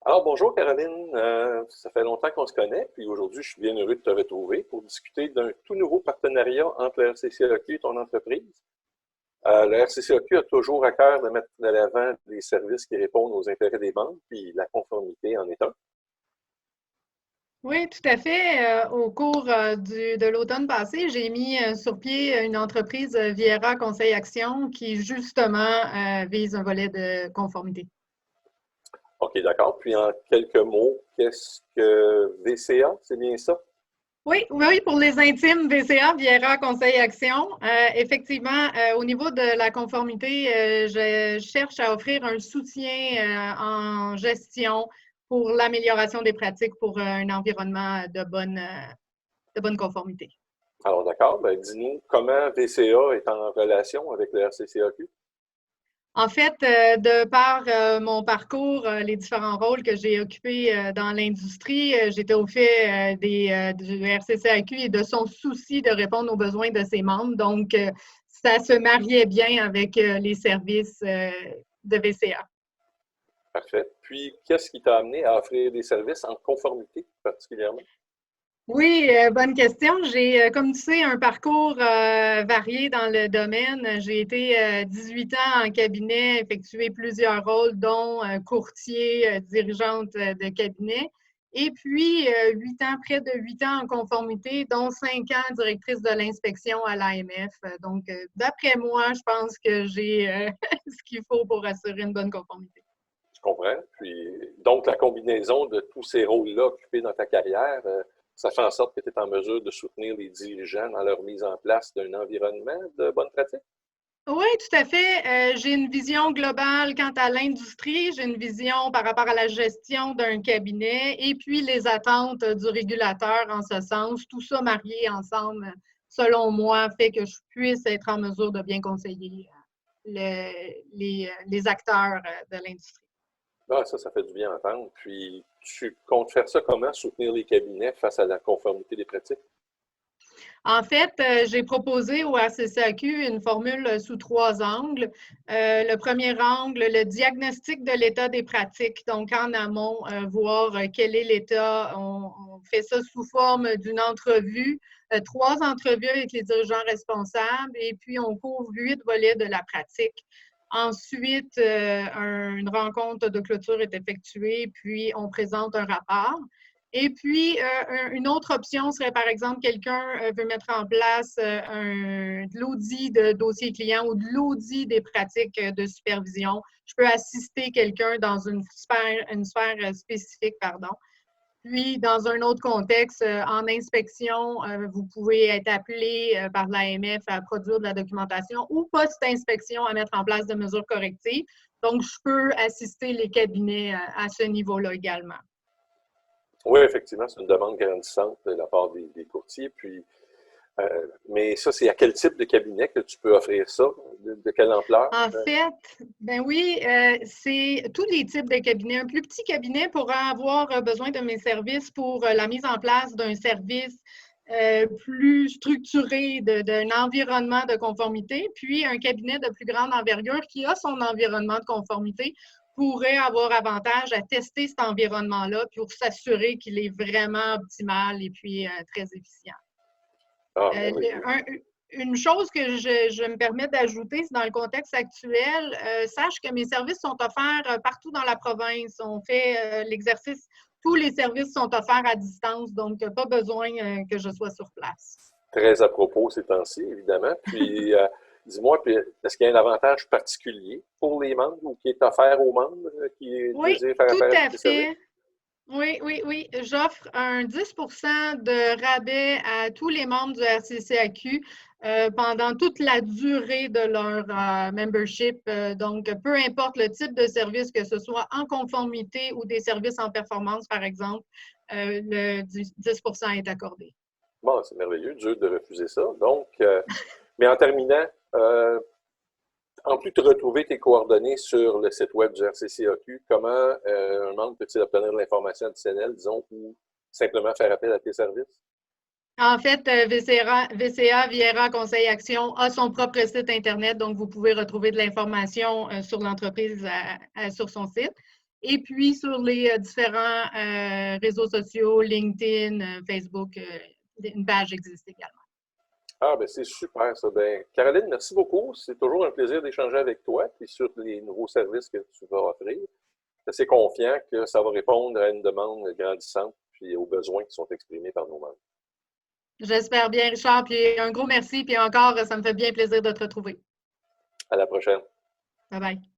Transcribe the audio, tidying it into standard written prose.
Alors, bonjour Caroline. Ça fait longtemps qu'on se connaît, puis aujourd'hui, je suis bien heureux de te retrouver pour discuter d'un tout nouveau partenariat entre la RCCAQ et ton entreprise. La RCCAQ a toujours à cœur de mettre de l'avant des services qui répondent aux intérêts des banques, puis la conformité en est un. Oui, tout à fait. Au cours de l'automne passé, j'ai mis sur pied une entreprise Viera Conseil Action qui justement vise un volet de conformité. OK, d'accord. Puis en quelques mots, qu'est-ce que VCA, c'est bien ça? Oui, oui, pour les intimes, VCA, Viera Conseil Action. Effectivement, au niveau de la conformité, je cherche à offrir un soutien en gestion pour l'amélioration des pratiques pour un environnement de bonne conformité. Alors, d'accord. Ben, dis-nous comment VCA est en relation avec la RCCAQ? En fait, de par mon parcours, les différents rôles que j'ai occupés dans l'industrie, j'étais au fait du RCCAQ et de son souci de répondre aux besoins de ses membres. Donc, ça se mariait bien avec les services de VCA. Parfait. Puis, qu'est-ce qui t'a amené à offrir des services en conformité particulièrement? Oui, bonne question. J'ai, comme tu sais, un parcours varié dans le domaine. J'ai été 18 ans en cabinet, effectué plusieurs rôles, dont courtier, dirigeante de cabinet. Et puis, 8 ans, près de 8 ans en conformité, dont 5 ans directrice de l'inspection à l'AMF. Donc, d'après moi, je pense que j'ai ce qu'il faut pour assurer une bonne conformité. Je comprends. Puis, donc, la combinaison de tous ces rôles-là occupés dans ta carrière, ça fait en sorte que tu es en mesure de soutenir les dirigeants dans leur mise en place d'un environnement de bonne pratique? Oui, tout à fait. J'ai une vision globale quant à l'industrie, j'ai une vision par rapport à la gestion d'un cabinet et puis les attentes du régulateur en ce sens. Tout ça marié ensemble, selon moi, fait que je puisse être en mesure de bien conseiller les acteurs de l'industrie. Ah, ça fait du bien à entendre. Puis, tu comptes faire ça comment, soutenir les cabinets face à la conformité des pratiques? En fait, j'ai proposé au RCCAQ une formule sous 3 angles. Le premier angle, le diagnostic de l'état des pratiques. Donc, en amont, voir quel est l'état. On fait ça sous forme d'une entrevue, 3 entrevues avec les dirigeants responsables, et puis on couvre 8 volets de la pratique. Ensuite, une rencontre de clôture est effectuée, puis on présente un rapport. Et puis, une autre option serait, par exemple, quelqu'un veut mettre en place de l'audit de dossier client ou de l'audit des pratiques de supervision. Je peux assister quelqu'un dans une sphère spécifique, pardon. Puis, dans un autre contexte, en inspection, vous pouvez être appelé par l'AMF à produire de la documentation ou post-inspection à mettre en place de mesures correctives. Donc, je peux assister les cabinets à ce niveau-là également. Oui, effectivement, c'est une demande grandissante de la part des courtiers. Puis, mais ça, c'est à quel type de cabinet que tu peux offrir ça? De quelle ampleur? En fait, ben oui, c'est tous les types de cabinets. Un plus petit cabinet pourra avoir besoin de mes services pour la mise en place d'un service plus structuré, d'un environnement de conformité. Puis, un cabinet de plus grande envergure qui a son environnement de conformité pourrait avoir avantage à tester cet environnement-là pour s'assurer qu'il est vraiment optimal et puis très efficient. Ah, Euh, merveilleux. une chose que je me permets d'ajouter, c'est dans le contexte actuel, sache que mes services sont offerts partout dans la province. On fait l'exercice, tous les services sont offerts à distance, donc pas besoin que je sois sur place. Très à propos ces temps-ci, évidemment. Puis, dis-moi, puis, est-ce qu'il y a un avantage particulier pour les membres ou qui est offert aux membres qui Oui, désirent faire tout appel à à tes services? fait. Oui, oui, oui. J'offre un 10% de rabais à tous les membres du RCCAQ pendant toute la durée de leur membership. Donc, peu importe le type de service, que ce soit en conformité ou des services en performance, par exemple, le 10% est accordé. Bon, c'est merveilleux, dur de refuser ça. Donc, mais en terminant, euh, en plus de retrouver tes coordonnées sur le site web du RCCAQ, comment un membre peut-il obtenir de l'information additionnelle, disons, ou simplement faire appel à tes services? En fait, VCA Viera Conseil Action a son propre site Internet, donc vous pouvez retrouver de l'information sur l'entreprise sur son site. Et puis sur les différents réseaux sociaux, LinkedIn, Facebook, une page existe également. Ah, ben c'est super ça. Ben, Caroline, merci beaucoup. C'est toujours un plaisir d'échanger avec toi et sur les nouveaux services que tu vas offrir. Je suis assez confiant que ça va répondre à une demande grandissante puis aux besoins qui sont exprimés par nos membres. J'espère bien, Richard. Puis un gros merci. Puis encore, ça me fait bien plaisir de te retrouver. À la prochaine. Bye bye.